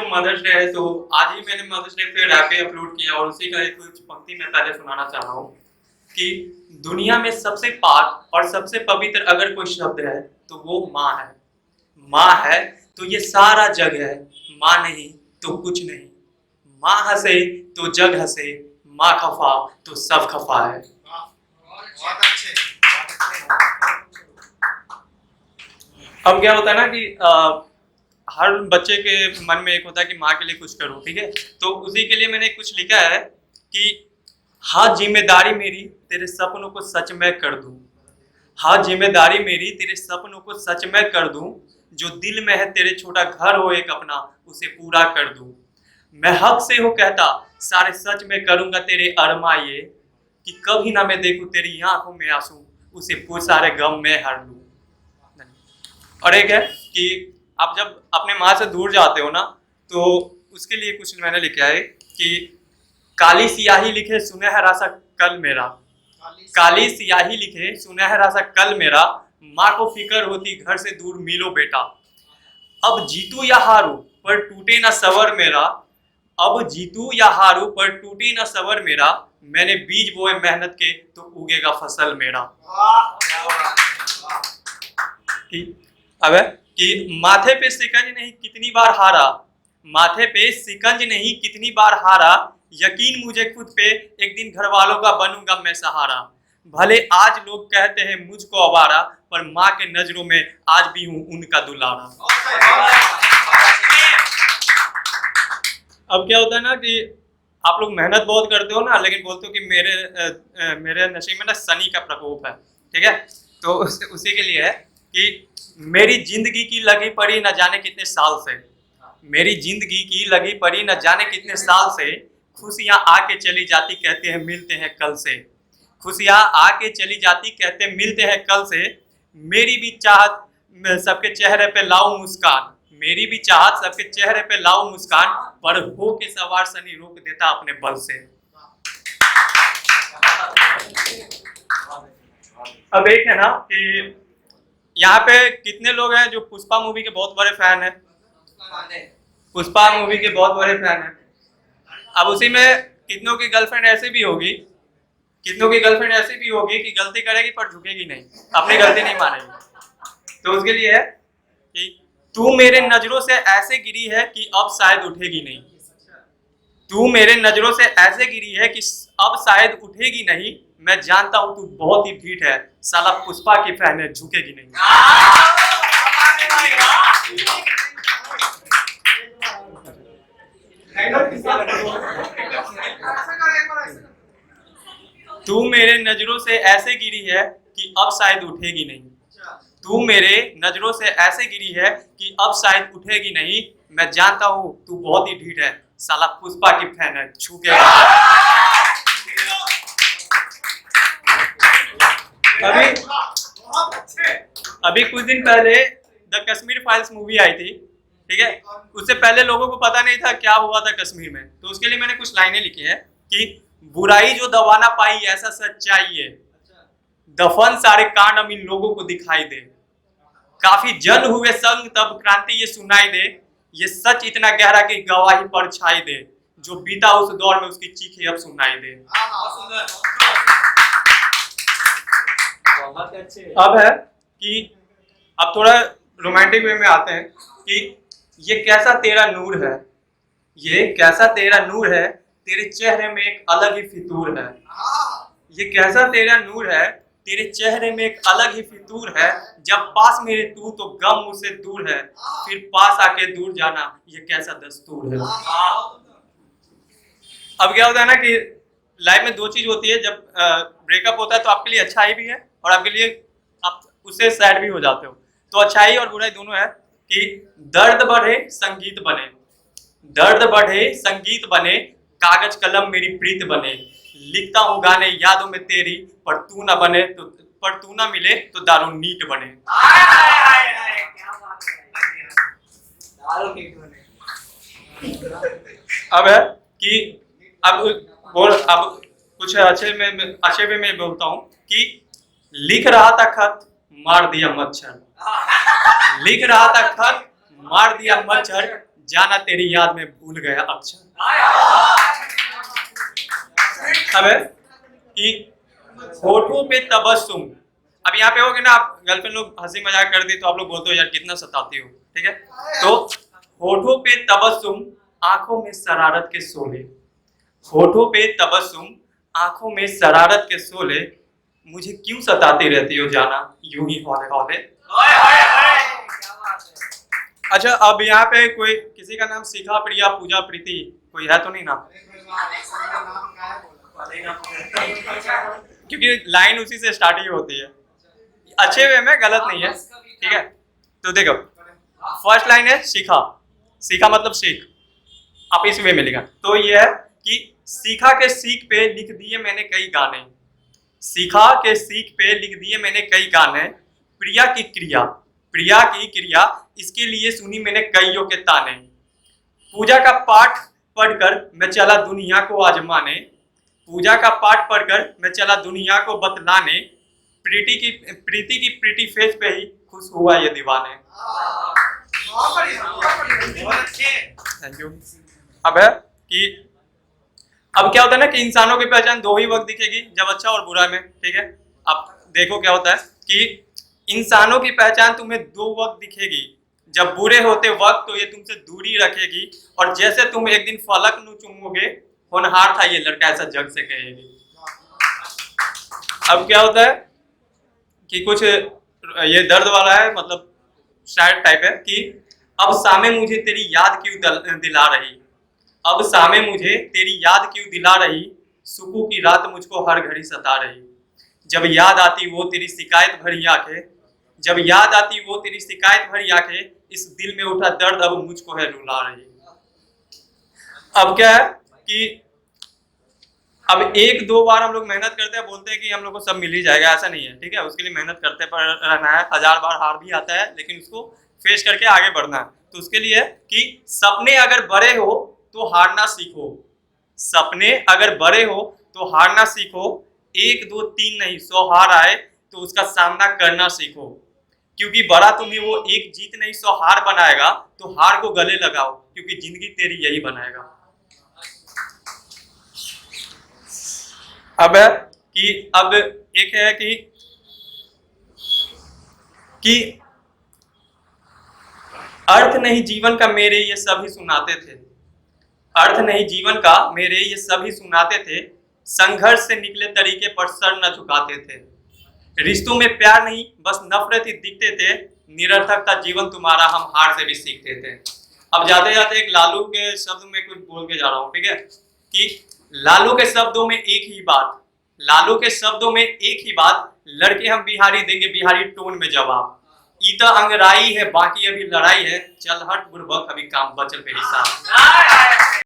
Mother's day है, तो आज ही मैंने मदर्स डे पे रैप अपलोड किया और उसी का एक कुछ पंक्ति मैं पहले सुनाना चाह रहा हूँ कि दुनिया में सबसे पाक और सबसे पवित्र अगर कोई शब्द है तो वो माँ है। माँ है तो ये सारा जग है, माँ नहीं तो कुछ नहीं। माँ हंसे तो जग हंसे, माँ खफा तो सब खफा है। बहुत अच्छे। अब क्या होता है ना कि हर बच्चे के मन में एक होता है कि माँ के लिए कुछ करूं, ठीक है। तो उसी के लिए मैंने कुछ लिखा है कि हाँ जिम्मेदारी मेरी तेरे सपनों को सच में कर दूं। हाँ जिम्मेदारी मेरी तेरे सपनों को सच में कर दूं। जो दिल में है तेरे छोटा घर हो एक अपना, उसे पूरा कर दूं। मैं हक से हो कहता सारे सच में करूंगा तेरे अरमा ये, कि कभी ना मैं देखूं तेरी आंखों में आंसू, उसे पूरे सारे गम में हर लूं। और एक है कि आप जब अपने माँ से दूर जाते हो ना, तो उसके लिए कुछ मैंने लिखा है कि काली सियाही लिखे सुनहरा सा कल मेरा, काली सियाही लिखे सुनहरा सा कल मेरा, माँ को फिक्र होती घर से दूर मिलो बेटा। अब जीतू या हारू पर टूटे ना सवर मेरा, अब जीतू या हारू पर टूटे ना सवर मेरा, मैंने बीज बोए मेहनत के तो उगेगा फसल मेरा। ठीक। अब है कि माथे पे सिकंज नहीं कितनी बार हारा, माथे पे सिकंज नहीं कितनी बार हारा, यकीन मुझे खुद पे एक दिन घर वालों का बनूंगा मैं सहारा। भले आज लोग कहते हैं मुझको आवारा, पर माँ के नजरों में आज भी हूँ उनका दुलारा। अब क्या होता है ना कि आप लोग मेहनत बहुत करते हो ना, लेकिन बोलते हो कि मेरे नसीब में ना शनि का प्रकोप है, ठीक है। तो उसी के लिए है कि मेरी जिंदगी की लगी पड़ी न जाने कितने साल से, मेरी जिंदगी की लगी पड़ी न जाने कितने साल से, खुशियां आके चली जाती कहते हैं मिलते हैं कल से, खुशियां आके चली जाती कहते हैं मिलते हैं कल से। मेरी भी चाहत सबके चेहरे पे लाऊं मुस्कान, मेरी भी चाहत सबके चेहरे पे लाऊं मुस्कान, पर हो के सवार शनि रोक देता अपने बल से। अब एक है ना कि यहाँ पे कितने लोग हैं जो पुष्पा मूवी के बहुत बड़े फैन हैं, पुष्पा मूवी के बहुत बड़े फैन हैं। अब उसी में कितनों की गर्लफ्रेंड ऐसी भी होगी, कितनों की गर्लफ्रेंड ऐसी भी होगी कि गलती करेगी पर झुकेगी नहीं, अपनी गलती नहीं मानेगी। तो उसके लिए है कि तू मेरे नजरों से ऐसे गिरी है कि अब शायद उठेगी नहीं, तू मेरे नजरों से ऐसे गिरी है कि अब शायद उठेगी नहीं। मैं जानता हूं तू बहुत ही ढीठ है, साला पुष्पा की फैन है, झुकेगी नहीं। तू मेरे नजरों से ऐसे गिरी है कि अब शायद उठेगी नहीं, तू मेरे नजरों से ऐसे गिरी है कि अब शायद उठेगी नहीं। मैं जानता हूं तू बहुत ही ढीठ है, साला पुष्पा की फैन है, झुकेगा। अभी कुछ दिन पहले द कश्मीर फाइल्स मूवी आई थी, ठीक है। उससे पहले लोगों को पता नहीं था क्या हुआ था कश्मीर में, तो उसके लिए मैंने कुछ लाइनें लिखी है कि बुराई जो दबा ना पाई ऐसा सच्चाई है, दफन सारे कांड अब इन लोगों को दिखाई दे, काफी जन हुए संग तब क्रांति ये सुनाई दे, ये सच इतना गहरा कि गवाही पर छाई दे, जो बीता उस दौर में उसकी चीखें अब सुनाई दे। अब है कि अब थोड़ा रोमांटिक वे में आते हैं कि ये कैसा तेरा नूर है, ये कैसा तेरा नूर है, तेरे चेहरे में एक अलग ही फितूर है, ये कैसा तेरा नूर है, तेरे चेहरे में एक अलग ही फितूर है, जब पास मेरे तू तो गम मुझसे दूर है, फिर पास आके दूर जाना ये कैसा दस्तूर है। अब क्या होता है ना कि लाइफ में दो चीज होती है, जब ब्रेकअप होता है तो आपके लिए अच्छाई भी है और आपके लिए आप उससे सैड भी हो जाते हो। तो अच्छाई और बुराई दोनों है कि दर्द बढ़े संगीत बने, दर्द बढ़े संगीत बने, कागज कलम मेरी प्रीत बने, लिखता हूँ गाने यादों में तेरी, पर तू ना बने तो पर तू ना मिले तो दारू नीट बने। अब है कि अब कुछ अच्छे में मैं बोलता हूँ कि लिख रहा था खत मार दिया मच्छर, लिख रहा था खत मार दिया मच्छर, जाना तेरी याद में भूल गया अक्षर। अब है कि होठों पे तबस्सुम। अब यहाँ पे होगे ना, आप गर्लफ्रेंड लोग हंसी मजाक कर दी तो आप लोग बोलते हो यार कितना सताती हो, ठीक है। तो होठों पे तबस्सुम, आंखों में शरारत के शोले। होठों पे तबस्सुम, आंखों में शरारत के शोले, मुझे क्यों सताती रहती हो जाना यूं ही हौले हौले। अच्छा, अब यहाँ पे कोई किसी का नाम शिखा, प्रिया, पूजा, प्रीति कोई है तो नहीं ना? क्योंकि लाइन उसी से स्टार्ट ही होती है, अच्छे वे में, गलत नहीं है, ठीक है। तो देखो, फर्स्ट लाइन है शिखा। शिखा मतलब सीख, आप इस वे में लिखा तो ये है कि सीखा के सीख पे लिख दिए मैंने कई गाने। सीखा के सीख पे लिख दिए मैंने कई गाने, प्रिया की क्रिया, प्रिया की क्रिया, इसके लिए सुनी मैंने कईयों के ताने। पूजा का पाठ पढ़कर मैं चला दुनिया को आजमाने, पूजा का पाठ पढ़कर मैं चला दुनिया को बतलाने, प्रीति की प्रीति फेस पे ही खुश हुआ ये दीवाने। Thank you. अब है कि अब क्या होता है ना कि इंसानों की पहचान दो ही वक्त दिखेगी, जब अच्छा और बुरा में, ठीक है। अब देखो क्या होता है कि इंसानों की पहचान तुम्हें दो वक्त दिखेगी, जब बुरे होते वक्त तो ये तुमसे दूरी रखेगी, और जैसे तुम एक दिन फलक नु चूमोगे, होनहार था ये लड़का ऐसा जग से कहेगी। अब क्या होता है कि कुछ ये दर्द वाला है, मतलब सैड टाइप है कि अब सामे मुझे तेरी याद क्यों दिला रही, अब सामे मुझे तेरी याद क्यों दिला रही, सुकून की रात मुझको हर घड़ी सता रही। जब याद आती वो तेरी शिकायत भरी आंखें, जब याद आती वो तेरी शिकायत भरी आंखें, इस दिल में उठा दर्द अब मुझको है रुला रही। अब क्या है कि अब एक दो बार हम लोग मेहनत करते हैं, बोलते हैं कि हम लोग को सब मिल ही जाएगा, ऐसा नहीं है, ठीक है। उसके लिए मेहनत करते पर रहना है, 1000 बार हार भी आता है, लेकिन उसको फेस करके आगे बढ़ना है। तो उसके लिए कि सपने अगर बड़े हो तो हारना सीखो, सपने अगर बड़े हो तो हारना सीखो, 1 2 3 नहीं 100 हार आए तो उसका सामना करना सीखो, क्योंकि बड़ा तुम्हें वो एक जीत नहीं 100 हार बनाएगा, तो हार को गले लगाओ, क्योंकि जिंदगी तेरी यही बनाएगा। अब है कि अब एक है कि अर्थ नहीं जीवन का मेरे ये सभी सुनाते थे, अर्थ नहीं जीवन का मेरे ये सभी सुनाते थे, संघर्ष से निकले तरीके पर सर न झुकाते थे, रिश्तों में प्यार नहीं बस नफरत ही दिखते थे, निरर्थक था जीवन तुम्हारा हम हार से भी सीखते थे। अब जाते जाते एक लालू के शब्द में कुछ बोल के जा रहा हूँ, ठीक है, कि लालू के शब्दों में एक ही बात, लालू के शब्दों में एक ही बात, लड़के हम बिहारी देंगे बिहारी टोन में जवाब, ईता अंगराई है बाकी अभी लड़ाई है, चल हट बुड़बक अभी काम बचल मेरी साथ।